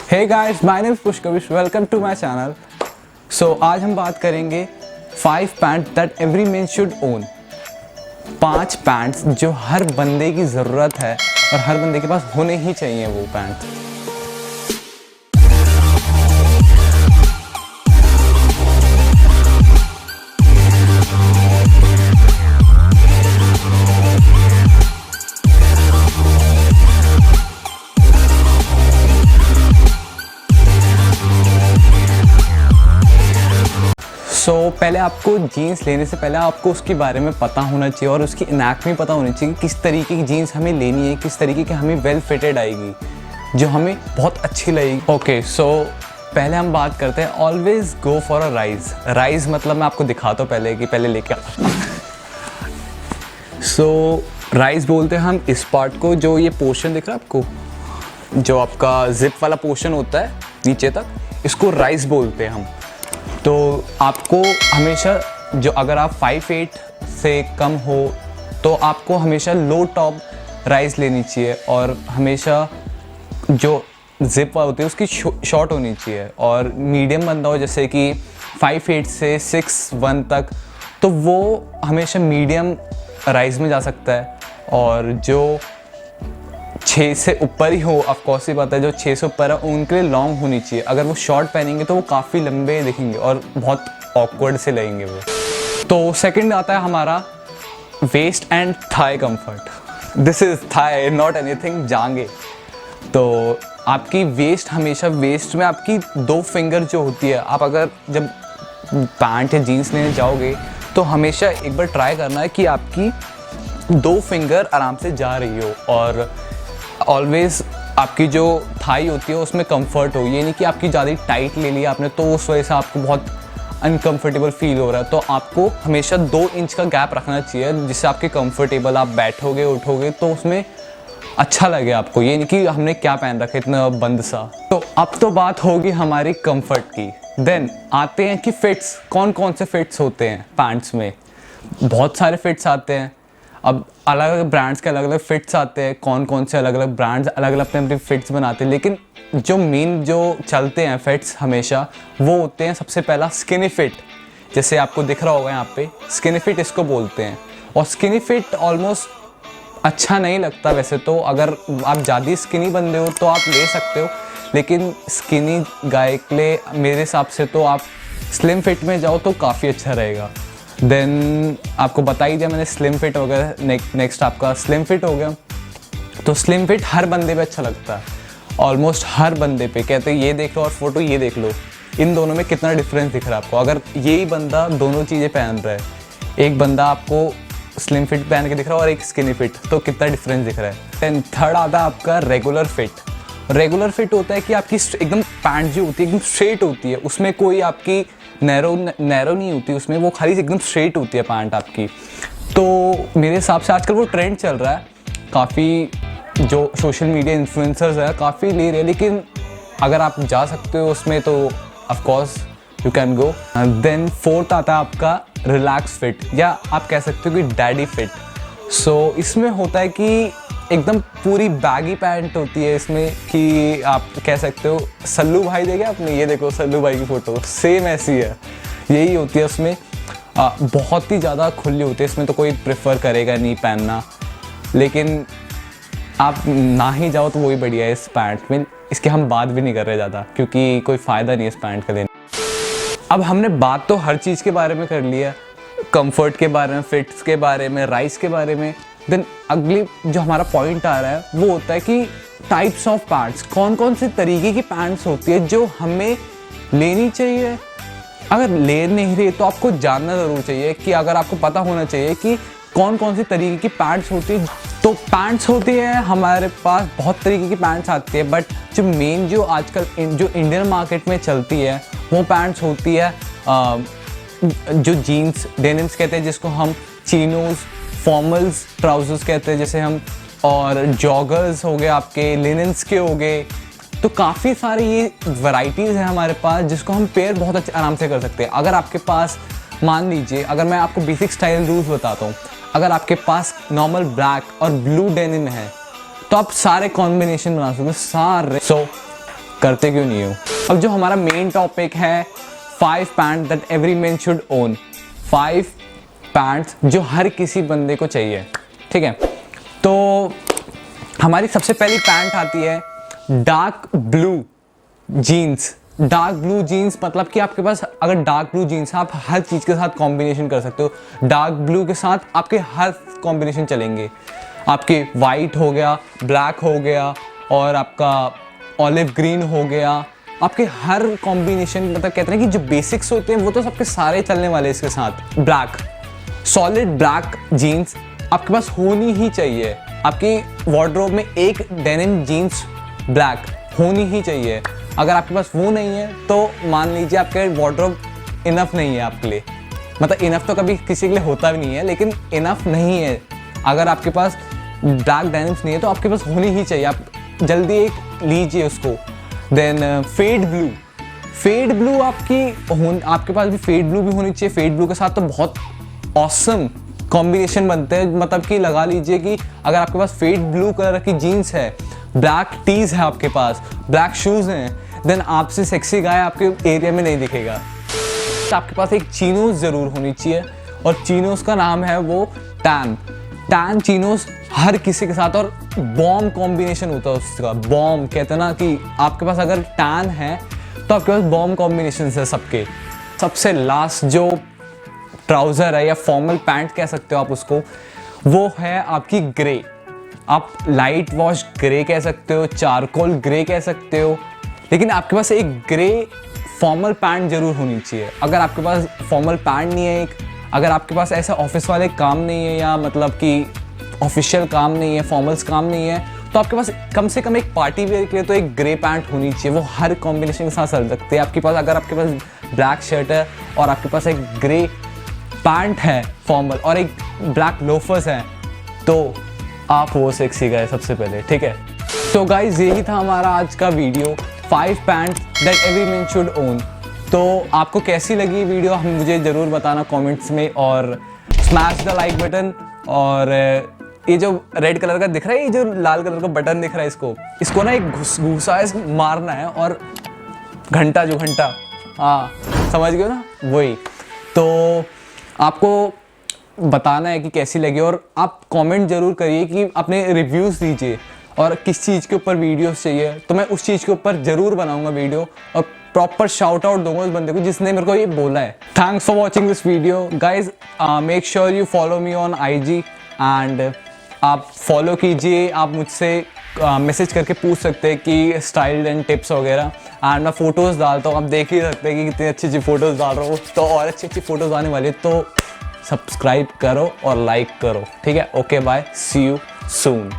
Hey guys, my name is पुष्कविश, welcome to my channel. So आज हम बात करेंगे 5 pant that every man should own. 5 pants जो हर बंदे की ज़रूरत है और हर बंदे के पास होने ही चाहिए वो पैंट। पहले आपको जीन्स लेने से पहले आपको उसके बारे में पता होना चाहिए और उसकी एनाटॉमी पता होनी चाहिए कि किस तरीके की जीन्स हमें लेनी है, किस तरीके की हमें वेल फिटेड आएगी जो हमें बहुत अच्छी लगेगी। ओके, सो पहले हम बात करते हैं always go for a rise. Rise मतलब मैं आपको दिखाता हूँ पहले कि पहले लेके सो राइज बोलते हैं हम इस पार्ट को, जो ये पोर्शन दिख रहा है आपको, जो आपका जिप वाला पोर्शन होता है नीचे तक, इसको राइज बोलते हैं हम। तो आपको हमेशा जो अगर आप 5'8" से कम हो तो आपको हमेशा लो टॉप राइज लेनी चाहिए और हमेशा जो जिप होती है उसकी शॉर्ट होनी चाहिए। और मीडियम बंदा हो जैसे कि 5'8" से 6'1" तक, तो वो हमेशा मीडियम राइज में जा सकता है। और जो 6 से ऊपर ही हो, ऑफकोर्स ये बात है, जो 6 से ऊपर है उनके लिए लॉन्ग होनी चाहिए। अगर वो शॉर्ट पहनेंगे तो वो काफ़ी लंबे दिखेंगे और बहुत ऑकवर्ड से लगेंगे वो। तो सेकंड आता है हमारा waist and thigh comfort. This is thigh, not anything जांघें। तो आपकी वेस्ट, हमेशा वेस्ट में आपकी 2 फिंगर जो होती है, आप अगर जब पैंट या जीन्स लेने जाओगे तो हमेशा एक बार ट्राई करना है कि आपकी 2 फिंगर आराम से जा रही हो और ऑलवेज आपकी जो थाई होती है उसमें कंफर्ट हो। ये नहीं कि आपकी ज़्यादा टाइट ले लिया आपने तो उस वजह से आपको बहुत अनकंफर्टेबल फील हो रहा है। तो आपको हमेशा 2 इंच का गैप रखना चाहिए जिससे आपके कंफर्टेबल, आप बैठोगे उठोगे तो उसमें अच्छा लगे आपको। ये नहीं कि हमने क्या पहन रखा है इतना बंद सा। तो अब तो बात होगी हमारी कंफर्ट की। देन आते हैं कि फिट्स, कौन कौन से फिट्स होते हैं पैंट्स में। बहुत सारे फिट्स आते हैं। अब अलग अलग ब्रांड्स के अलग अलग फिट्स आते हैं, कौन कौन से अलग अलग ब्रांड्स अलग अलग अपने अपने फिट्स बनाते हैं। लेकिन जो मेन जो चलते हैं फिट्स हमेशा वो होते हैं, सबसे पहला स्किनी फिट। जैसे आपको दिख रहा होगा यहाँ पे, स्किनी फिट इसको बोलते हैं। और स्किनी फिट ऑलमोस्ट अच्छा नहीं लगता वैसे तो। अगर आप ज़्यादा स्किनी बंदे हो तो आप ले सकते हो, लेकिन स्किनी गाय के लिए मेरे हिसाब से तो आप स्लिम फिट में जाओ तो काफ़ी अच्छा रहेगा। देन आपको बता ही दिया मैंने स्लिम फिट हो गया। नेक्स्ट आपका स्लिम फिट हो गया। तो स्लिम फिट हर बंदे पे अच्छा लगता है, ऑलमोस्ट हर बंदे पे। कहते हैं ये देख लो और फोटो ये देख लो, इन दोनों में कितना डिफरेंस दिख रहा है आपको। अगर यही बंदा दोनों चीज़ें पहन रहा है, एक बंदा आपको स्लिम फिट पहन के दिख रहा है और एक स्किनी फिट, तो कितना डिफरेंस दिख रहा है। देन थर्ड आता है आपका रेगुलर फिट। रेगुलर फिट होता है कि आपकी एकदम पैंट जो होती है एकदम स्ट्रेट होती है, उसमें कोई आपकी नैरो नहीं होती, उसमें वो खाली एकदम स्ट्रेट होती है पैंट आपकी। तो मेरे हिसाब से आजकल वो ट्रेंड चल रहा है, काफ़ी जो सोशल मीडिया इन्फ्लुएंसर्स है काफ़ी ले रहे हैं। लेकिन अगर आप जा सकते हो उसमें तो of course you can go. Then fourth आता है आपका रिलैक्स फिट, या आप कह सकते हो कि डैडी फिट। सो इसमें होता है कि एकदम पूरी बैगी पैंट होती है इसमें, कि आप कह सकते हो सल्लू भाई देखे आपने, ये देखो सल्लू भाई की फ़ोटो सेम ऐसी है, यही होती है उसमें। बहुत ही ज़्यादा खुली होती है इसमें, तो कोई प्रेफर करेगा नहीं पहनना। लेकिन आप ना ही जाओ तो वही बढ़िया है इस पैंट में। इसकी हम बात भी नहीं कर रहे ज़्यादा, क्योंकि कोई फ़ायदा नहीं है इस पैंट का लेने। अब हमने बात तो हर चीज़ के बारे में कर लिया, कंफर्ट के बारे में, फिट्स के बारे में, राइस के बारे में। देन अगली जो हमारा पॉइंट आ रहा है वो होता है कि टाइप्स ऑफ पैंट्स, कौन कौन से तरीके की पैंट्स होती है जो हमें लेनी चाहिए। अगर ले नहीं रही तो आपको जानना ज़रूर चाहिए, कि अगर आपको पता होना चाहिए कि कौन कौन सी तरीके की पैंट्स होती है। तो पैंट्स होती है हमारे पास, बहुत तरीके की पैंट्स आती है, बट जो मेन जो आजकल जो इंडियन मार्केट में चलती है वो पैंट्स होती है जो जीन्स, डेनिम्स कहते हैं जिसको हम, चीनोज़, फॉर्मल्स, ट्राउजर्स कहते हैं जैसे हम, और जॉगर्स हो गए आपके, लिनन्स के हो गए। तो काफ़ी सारी ये वैरायटीज़ हैं हमारे पास जिसको हम पेयर बहुत अच्छे आराम से कर सकते हैं। अगर आपके पास, मान लीजिए अगर मैं आपको बेसिक स्टाइल रूल्स बताता हूँ, अगर आपके पास नॉर्मल ब्लैक और ब्लू डेनिम है तो आप सारे कॉम्बिनेशन बना सकते हो, सारे। सो करते क्यों नहीं हो। अब जो हमारा मेन टॉपिक है 5 pant that every man should own, 5 pants जो हर किसी बंदे को चाहिए, ठीक है। तो हमारी सबसे पहली पैंट आती है dark blue jeans. Dark blue jeans मतलब कि आपके पास अगर डार्क ब्लू जीन्स है, आप हर चीज़ के साथ कॉम्बिनेशन कर सकते हो। डार्क ब्लू के साथ आपके हर कॉम्बिनेशन चलेंगे, आपके वाइट हो गया, ब्लैक हो गया और आपका ऑलिव ग्रीन हो गया, आपके हर कॉम्बिनेशन मतलब कहते हैं कि जो बेसिक्स होते हैं वो तो सबके सारे चलने वाले इसके साथ। ब्लैक, सॉलिड ब्लैक जीन्स आपके पास होनी ही चाहिए। आपकी वार्डरोब में एक डेनिम जीन्स ब्लैक होनी ही चाहिए। अगर आपके पास वो नहीं है तो मान लीजिए आपके वार्डरोब इनफ नहीं है आपके लिए। मतलब इनफ तो कभी किसी के लिए होता भी नहीं है, लेकिन इनफ नहीं है। अगर आपके पास ब्लैक डेनिम्स नहीं है तो आपके पास होनी ही चाहिए, आप जल्दी एक लीजिए उसको। Then fade blue, fade blue आपके पास भी फेड ब्लू भी होनी चाहिए। फेड ब्लू के साथ तो बहुत ऑसम कॉम्बिनेशन बनते हैं। मतलब कि लगा लीजिए कि अगर आपके पास फेड ब्लू कलर की जीन्स है, ब्लैक टीज है आपके पास, ब्लैक शूज़ हैं, देन आपसे सेक्सी गाय आपके एरिया में नहीं दिखेगा। तो आपके पास एक चीनोस ज़रूर होनी चाहिए और चीनोस का नाम है वो टैन चीनोस हर किसी के साथ। और बॉम्ब कॉम्बिनेशन होता है उसका, बॉम्ब कहते हैं ना कि आपके पास अगर टैन है तो आपके पास बॉम्ब कॉम्बिनेशन है सबके। सबसे लास्ट जो ट्राउज़र है या फॉर्मल पैंट कह सकते हो आप उसको, वो है आपकी ग्रे। आप लाइट वॉश ग्रे कह सकते हो, चारकोल ग्रे कह सकते हो, लेकिन आपके पास एक ग्रे फॉर्मल पैंट जरूर होनी चाहिए। अगर आपके पास फॉर्मल पैंट नहीं है, अगर आपके पास ऐसे ऑफिस वाले काम नहीं है या मतलब कि ऑफिशियल काम नहीं है, फॉर्मल्स काम नहीं है, तो आपके पास कम से कम एक पार्टी वेयर के लिए तो एक ग्रे पैंट होनी चाहिए। वो हर कॉम्बिनेशन के साथ चल सकते हैं। आपके पास अगर आपके पास ब्लैक शर्ट है और आपके पास एक ग्रे पैंट है फॉर्मल और एक ब्लैक लोफर्स है तो आप वो सेक्सी गए सबसे पहले, ठीक है। तो गाइज यही था हमारा आज का video, 5 pant that every man should own. तो आपको कैसी लगी वीडियो हम मुझे ज़रूर बताना कमेंट्स में, और स्मैश द लाइक बटन। और ये जो रेड कलर का दिख रहा है, ये जो लाल कलर का बटन दिख रहा है, इसको ना एक घुसा मारना है और घंटा हाँ समझ गए ना, वही। तो आपको बताना है कि कैसी लगी और आप कमेंट जरूर करिए कि अपने रिव्यूज़ दीजिए और किस चीज़ के ऊपर वीडियोस चाहिए, तो मैं उस चीज़ के ऊपर ज़रूर बनाऊंगा वीडियो और प्रॉपर शाउट आउट दूंगा उस बंदे को जिसने मेरे को ये बोला है। Thanks for watching this video guys. Make sure you follow me on IG and आप फॉलो कीजिए। आप मुझसे मैसेज करके पूछ सकते हैं कि स्टाइल एंड टिप्स वगैरह, एंड मैं फ़ोटोज़ डालता हूँ। आप देख ही सकते हैं कि कितनी अच्छी अच्छी फ़ोटोज़ डाल रहा हूँ, तो और अच्छी अच्छी फ़ोटोज़ आने वाली है। तो सब्सक्राइब करो और लाइक करो, ठीक है। Okay bye, see you soon.